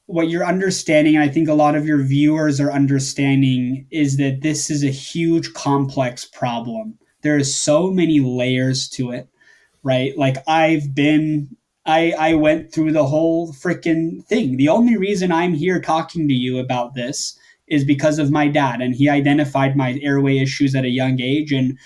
what you're understanding, and I think a lot of your viewers are understanding, is that this is a huge complex problem. There are so many layers to it, right? Like I went through the whole freaking thing. The only reason I'm here talking to you about this is because of my dad, and he identified my airway issues at a young age, and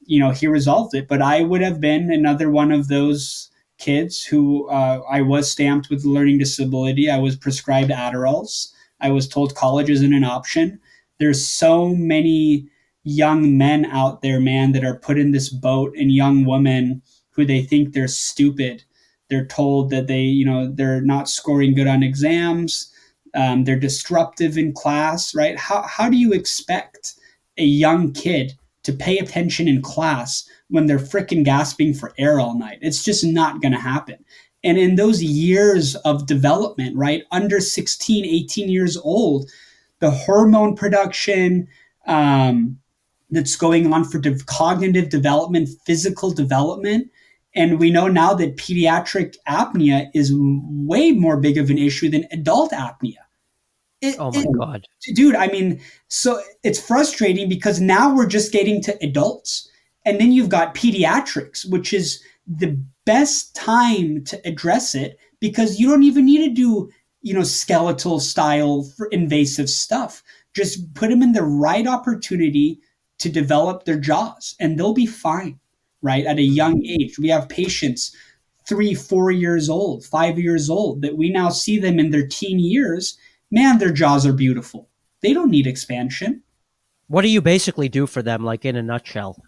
he resolved it. But I would have been another one of those kids who I was stamped with learning disability. I was prescribed Adderalls. I was told college isn't an option. There's so many young men out there, man, that are put in this boat, and young women who they think they're stupid. They're told that they're not scoring good on exams. They're disruptive in class, right? How do you expect a young kid to pay attention in class when they're freaking gasping for air all night? It's just not going to happen. And in those years of development, right, under 16, 18 years old, the hormone production that's going on for cognitive development, physical development. And we know now that pediatric apnea is way more big of an issue than adult apnea. Oh my God. Dude, I mean, so it's frustrating because now we're just getting to adults. And then you've got pediatrics, which is the best time to address it because you don't even need to do, skeletal style for invasive stuff. Just put them in the right opportunity to develop their jaws and they'll be fine, right? At a young age. We have patients 3, 4 years old, 5 years old that we now see them in their teen years. Man, their jaws are beautiful. They don't need expansion. What do you basically do for them, like in a nutshell?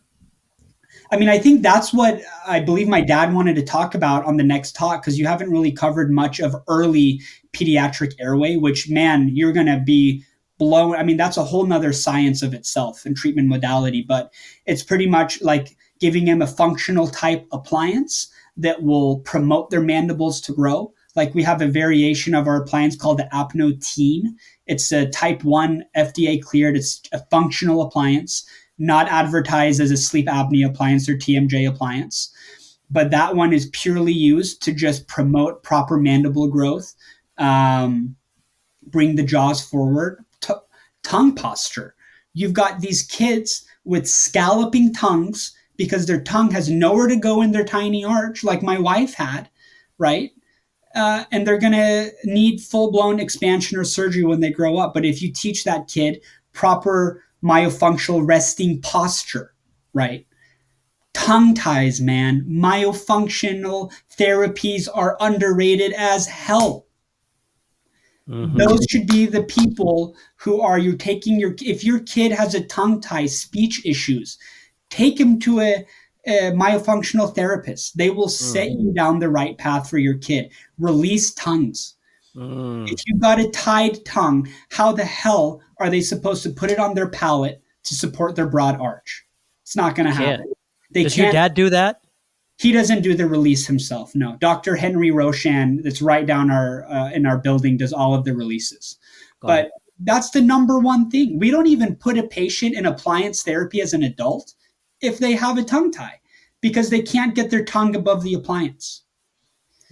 I mean, I think that's what I believe my dad wanted to talk about on the next talk because you haven't really covered much of early pediatric airway, which, man, you're going to be blown. I mean, that's a whole nother science of itself and treatment modality, but it's pretty much like giving him a functional type appliance that will promote their mandibles to grow. Like we have a variation of our appliance called the Apno Teen. It's a type 1 FDA cleared. It's a functional appliance, not advertised as a sleep apnea appliance or TMJ appliance. But that one is purely used to just promote proper mandible growth, bring the jaws forward, tongue posture. You've got these kids with scalloping tongues because their tongue has nowhere to go in their tiny arch, like my wife had, right? And they're going to need full-blown expansion or surgery when they grow up. But if you teach that kid proper myofunctional resting posture, right? Tongue ties, man. Myofunctional therapies are underrated as hell. Mm-hmm. Those should be the people who are you taking if your kid has a tongue tie, speech issues, take him to a myofunctional therapist. They will set you down the right path for your kid. Release tongues. If you've got a tied tongue, how the hell are they supposed to put it on their palate to support their broad arch? It's not going to happen. Does your dad do that? He doesn't do the release himself. No, Dr. Henry Roshan, that's right down in our building, does all of the releases. But that's the number one thing. We don't even put a patient in appliance therapy as an adult if they have a tongue tie because they can't get their tongue above the appliance.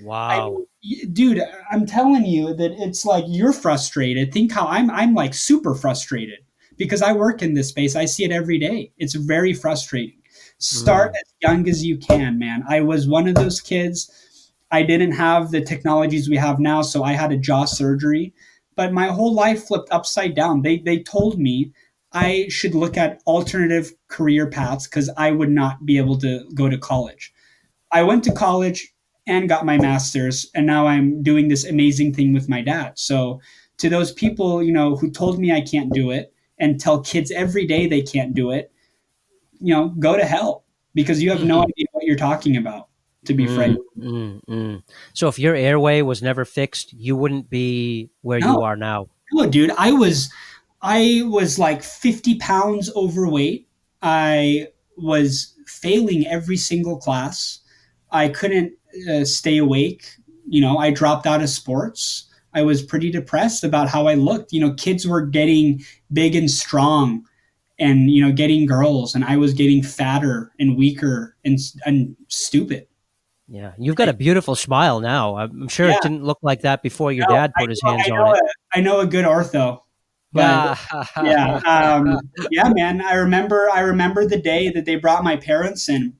Wow. Dude, I'm telling you that it's like you're frustrated. Think how I'm like super frustrated because I work in this space. I see it every day. It's very frustrating. Start as young as you can, man. I was one of those kids. I didn't have the technologies we have now, so I had a jaw surgery. But my whole life flipped upside down. They told me I should look at alternative career paths because I would not be able to go to college. I went to college and got my master's, and now I'm doing this amazing thing with my dad. So to those people, who told me I can't do it and tell kids every day they can't do it, go to hell because you have no idea what you're talking about, to be frank. So if your airway was never fixed, you wouldn't be where you are now. No, dude, I was like 50 pounds overweight. I was failing every single class. I couldn't stay awake. I dropped out of sports. I was pretty depressed about how I looked. Kids were getting big and strong and, getting girls, and I was getting fatter and weaker and stupid. Yeah, you've got a beautiful smile now. I'm sure it Yeah, didn't look like that before your no, dad put his hands I on know it. I know a good ortho, but yeah, Ah, yeah, man. I remember the day that they brought my parents in.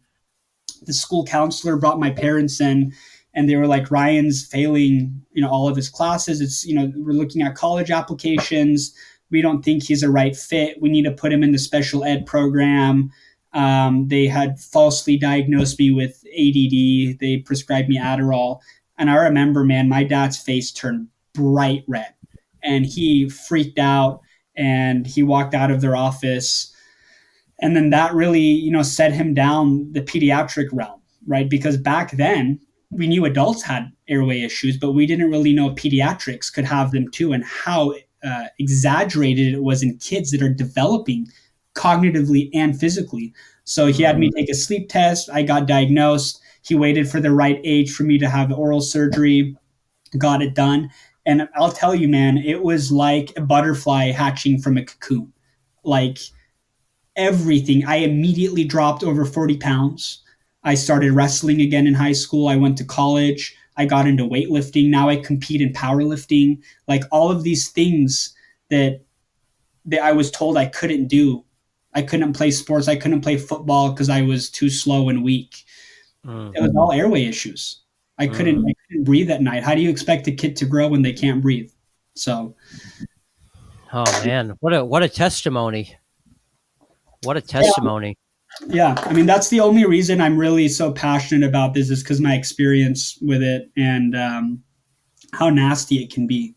The school counselor brought my parents in, and they were like, Ryan's failing, all of his classes. It's, we're looking at college applications. We don't think he's a right fit. We need to put him in the special ed program. They had falsely diagnosed me with ADD. They prescribed me Adderall. And I remember, man, my dad's face turned bright red and he freaked out and he walked out of their office. And then that really, set him down the pediatric realm, right? Because back then we knew adults had airway issues, but we didn't really know pediatrics could have them too, and how exaggerated it was in kids that are developing cognitively and physically. So he had me take a sleep test. I got diagnosed. He waited for the right age for me to have oral surgery, got it done. And I'll tell you, man, it was like a butterfly hatching from a cocoon. Like, everything. I immediately dropped over 40 pounds. I started wrestling again in high school. I went to college. I got into weightlifting. Now I compete in powerlifting. Like, all of these things that I was told I couldn't do. I couldn't play sports. I couldn't play football because I was too slow and weak. mm, It was all airway issues. mm. I couldn't breathe at night. How do you expect a kid to grow when they can't breathe? So Oh man, what a testimony! What a yeah, testimony! yeah, I mean, that's the only reason I'm really so passionate about this, is because my experience with it and how nasty it can be.